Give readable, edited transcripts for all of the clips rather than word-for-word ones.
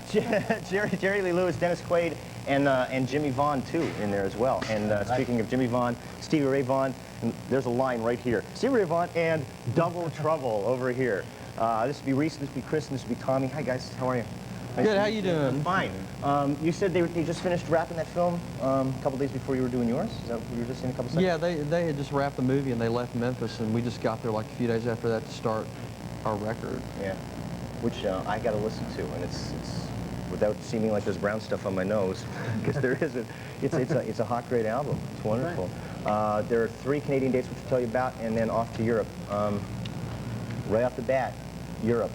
Jerry Lee Lewis, Dennis Quaid, and Jimmy Vaughan too in there as well. And speaking of Jimmy Vaughan, Stevie Ray Vaughan, and there's a line right here. Stevie Ray Vaughan and Double Trouble over here. This would be Reese, this would be Chris, and this would be Tommy. Hi guys, how are you? Nice. Good, how you doing? Fine. You said they just finished wrapping that film a couple days before you were doing yours? Is that what you were just saying a couple seconds? Yeah, they had just wrapped the movie and they left Memphis, and we just got there like a few days after that to start our record. Yeah, which I got to listen to, and it's without seeming like there's brown stuff on my nose, because there isn't. It's a hot, great album. It's wonderful. Right. There are 3 Canadian dates which I'll tell you about, and then off to Europe. Right off the bat, Europe.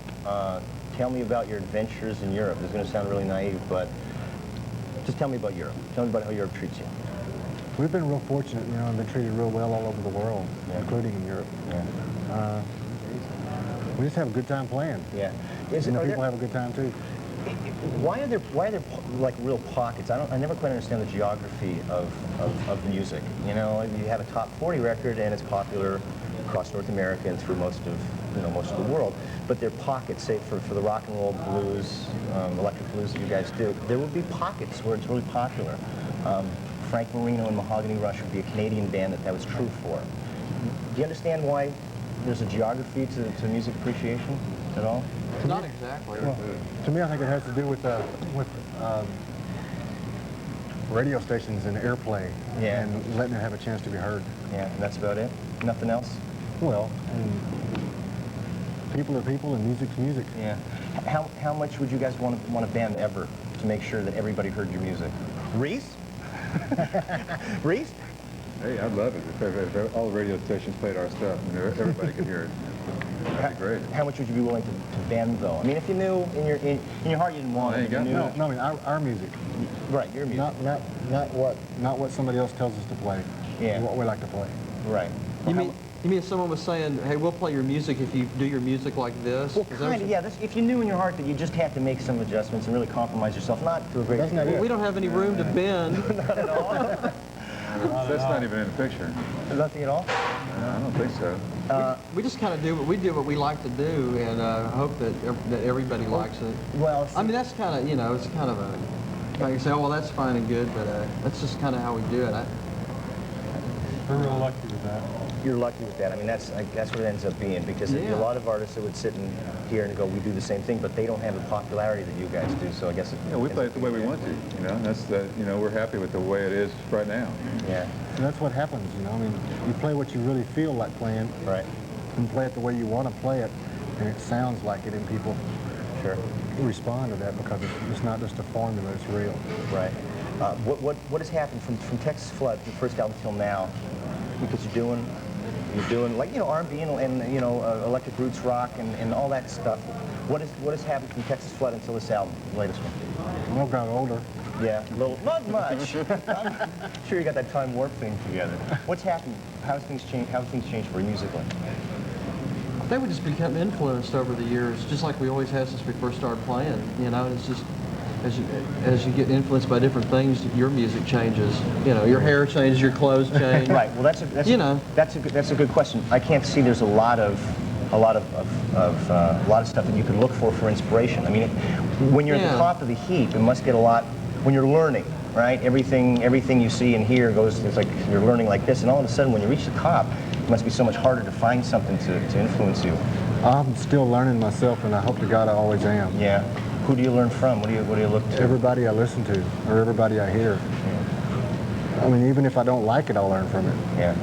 Tell me about your adventures in Europe. This is going to sound really naive, but just tell me about Europe. Tell me about how Europe treats you. We've been real fortunate, you know, and been treated real well all over the world, yeah, including in Europe. Yeah. We just have a good time playing. Yeah. And the people have a good time too. Why are there like real pockets? I never quite understand the geography of music. You know, you have a top 40 record and it's popular across North America and through most of the world. But there are pockets, say for the rock and roll blues, electric blues that you guys do. There will be pockets where it's really popular. Frank Marino and Mahogany Rush would be a Canadian band that was true for. Do you understand why there's a geography to music appreciation at all? Not exactly. Well, to me, I think it has to do with radio stations and airplay, yeah, and letting it have a chance to be heard. Yeah, and that's about it? Nothing else? Well, and people are people and music's music. Yeah. How much would you guys want a band ever to make sure that everybody heard your music? Reese? Reese? Hey, I'd love it if all the radio stations played our stuff and everybody could hear it. That'd be great. How much would you be willing to bend, though? I mean, if you knew in your heart you didn't want it, no, I mean our music. Right, your music. Not what somebody else tells us to play. Yeah. What we like to play. Right. You mean if someone was saying, hey, we'll play your music if you do your music like this? Well, kind of, yeah. If you knew in your heart that you just had to make some adjustments and really compromise yourself, not to a great extent. Well, we don't have any room to bend. Not at all. That's not even in the picture. Nothing at all? No, I don't think so. We just kind of do what we like to do, and hope that everybody likes it. Well, I mean, that's kind of, it's kind of a, like you say, oh, well, that's fine and good, but that's just kind of how we do it. We're real lucky with that. You're lucky with that. I mean, that's what it ends up being, because there'd be a lot of artists that would sit in here and go, we do the same thing, but they don't have the popularity that you guys do. So I guess we play it the way we want to. You know, that's we're happy with the way it is right now. Yeah. And that's what happens. You know, I mean, you play what you really feel like playing. Right. And play it the way you want to play it, and it sounds like it, and people respond to that because it's not just a formula; it's real. Right. What has happened from Texas Flood, the first album till now? Because you're doing like R&B and electric roots rock and all that stuff. What has happened from Texas Flood until this album, the latest one? Well, got older. Yeah, not much. I'm sure you got that time warp thing together. What's happened? How have things changed for you musically? I think we just become influenced over the years, just like we always have since we first started playing. It's just as you get influenced by different things, your music changes. Your hair changes, your clothes change. Right. Well, that's a good question. I can't see there's a lot of stuff that you could look for inspiration. I mean, when you're at the top of the heap, it must get a lot. When you're learning, right? Everything you see and hear goes. It's like you're learning like this, and all of a sudden, when you reach the top, it must be so much harder to find something to influence you. I'm still learning myself, and I hope to God I always am. Yeah. Who do you learn from? What do you look to? Everybody I listen to, or everybody I hear. Yeah. I mean, even if I don't like it, I'll learn from it. Yeah.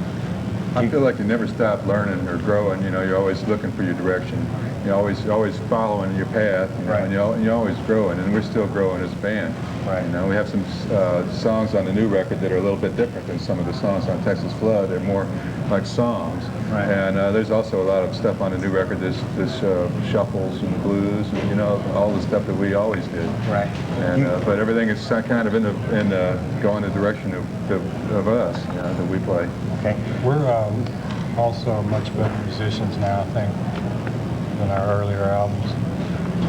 I feel like you never stop learning or growing. You're always looking for your direction. You're always following your path. Right. And you're always growing, and we're still growing as a band. Right. We have some songs on the new record that are a little bit different than some of the songs on Texas Flood. They're more like songs. Right. And there's also a lot of stuff on the new record. There's shuffles and blues, and all the stuff that we always did. Right. And but everything is kind of in going the direction of us that we play. Okay. We're also much better musicians now, I think, than our earlier albums.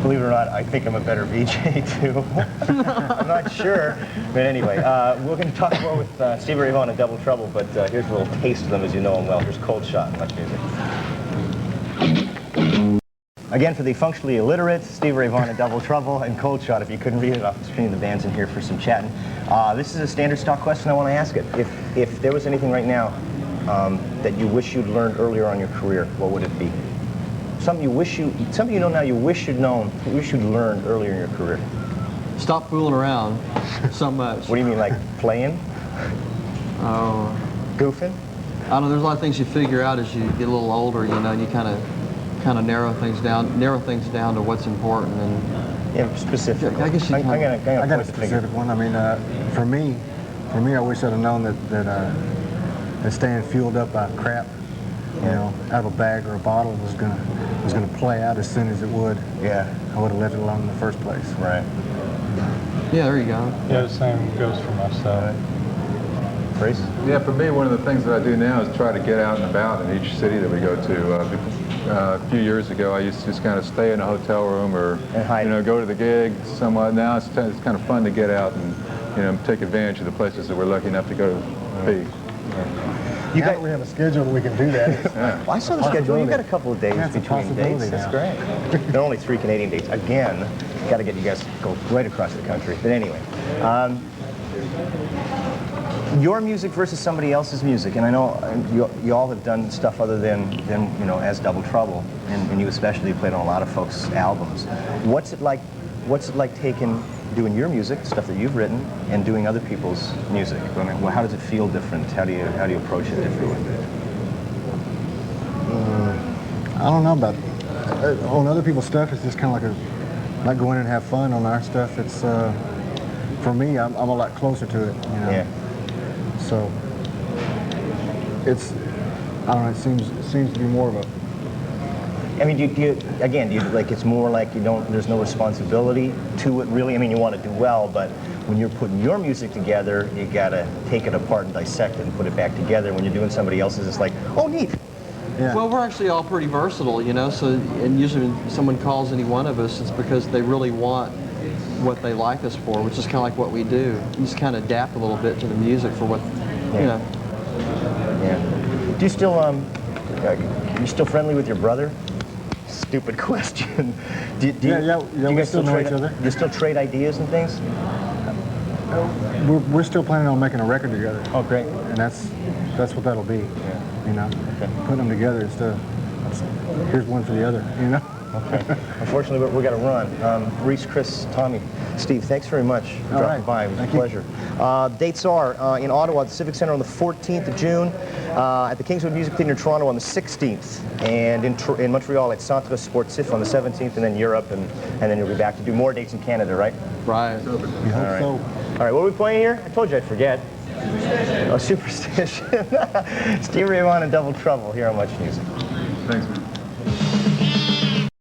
Believe it or not, I think I'm a better VJ too. I'm not sure. But anyway, we're going to talk more with Stevie Ray Vaughan and Double Trouble, but here's a little taste of them as you know them well. Here's Cold Shot, much music. Again, for the functionally illiterate, Stevie Ray Vaughan and Double Trouble and Cold Shot. If you couldn't read it off the screen, the band's in here for some chatting. This is a standard stock question. I want to ask it. If there was anything right now that you wish you'd learned earlier on in your career, what would it be? Something you know now you wish you'd learned earlier in your career. Stop fooling around so much. What do you mean, like playing? Oh. Goofing? I don't know, there's a lot of things you figure out as you get a little older, you know, and you kind of narrow things down to what's important. And Yeah, specific. I guess you I got a specific one. I mean, for me, I wish I'd have known that staying fueled up by crap, you know, out of a bag or a bottle was gonna play out as soon as it would. Yeah. I would have left it alone in the first place. Right. yeah, there you go. Yeah, the same goes for myself. Grace? Yeah, for me, one of the things that I do now is try to get out and about in each city that we go to. A few years ago, I used to just kind of stay in a hotel room or, And hide. you know, go to the gig somewhat. Now it's kind of fun to get out and, you know, take advantage of the places that we're lucky enough to go to be. You got we have a schedule we can do that. Well, I saw the schedule. You got a couple of days That's a between dates. possibility That's now. great. There are only 3 Canadian dates. Again, got to get you guys to go right across the country. But anyway, your music versus somebody else's music, and I know you all have done stuff other than you know, as Double Trouble, and you especially played on a lot of folks' albums. What's it like doing your music, stuff that you've written, and doing other people's music? I mean, how does it feel different? How do you approach it differently? I don't know about on other people's stuff. It's just kind of like go in and have fun. On our stuff, it's for me, I'm a lot closer to it. You know? Yeah. So it's, I don't know, it seems to be more of a, I mean, do you like, it's more like there's no responsibility to it really? I mean, you want to do well, but when you're putting your music together, you got to take it apart and dissect it and put it back together. When you're doing somebody else's, it's like, oh, neat. yeah. Well, we're actually all pretty versatile, you know, so, and usually when someone calls any one of us, it's because they really want what they like us for, which is kind of like what we do. You just kind of adapt a little bit to the music for what, you know. Yeah. Do you still friendly with your brother? Stupid question. Do you we guys still know trade, each other. Do you still trade ideas and things? We're still planning on making a record together. Oh, great. And that's what that'll be. Yeah. You know, putting them together instead of here's one for the other. You know. Okay. Unfortunately, we got to run. Reese, Chris, Tommy, Steve, thanks very much for dropping right. by. It was Thank a you. pleasure. Dates are in Ottawa at the Civic Centre on the 14th of June, at the Kingswood Music Theatre in Toronto on the 16th, and in Montreal at Centre Sportif on the 17th, and then Europe, and then you'll be back to do more dates in Canada, right? Right. We hope right. so. All right, what are we playing here? I told you I'd forget. Oh, Superstition. Stevie Ray Vaughan and Double Trouble here on Much Music. Thanks, man.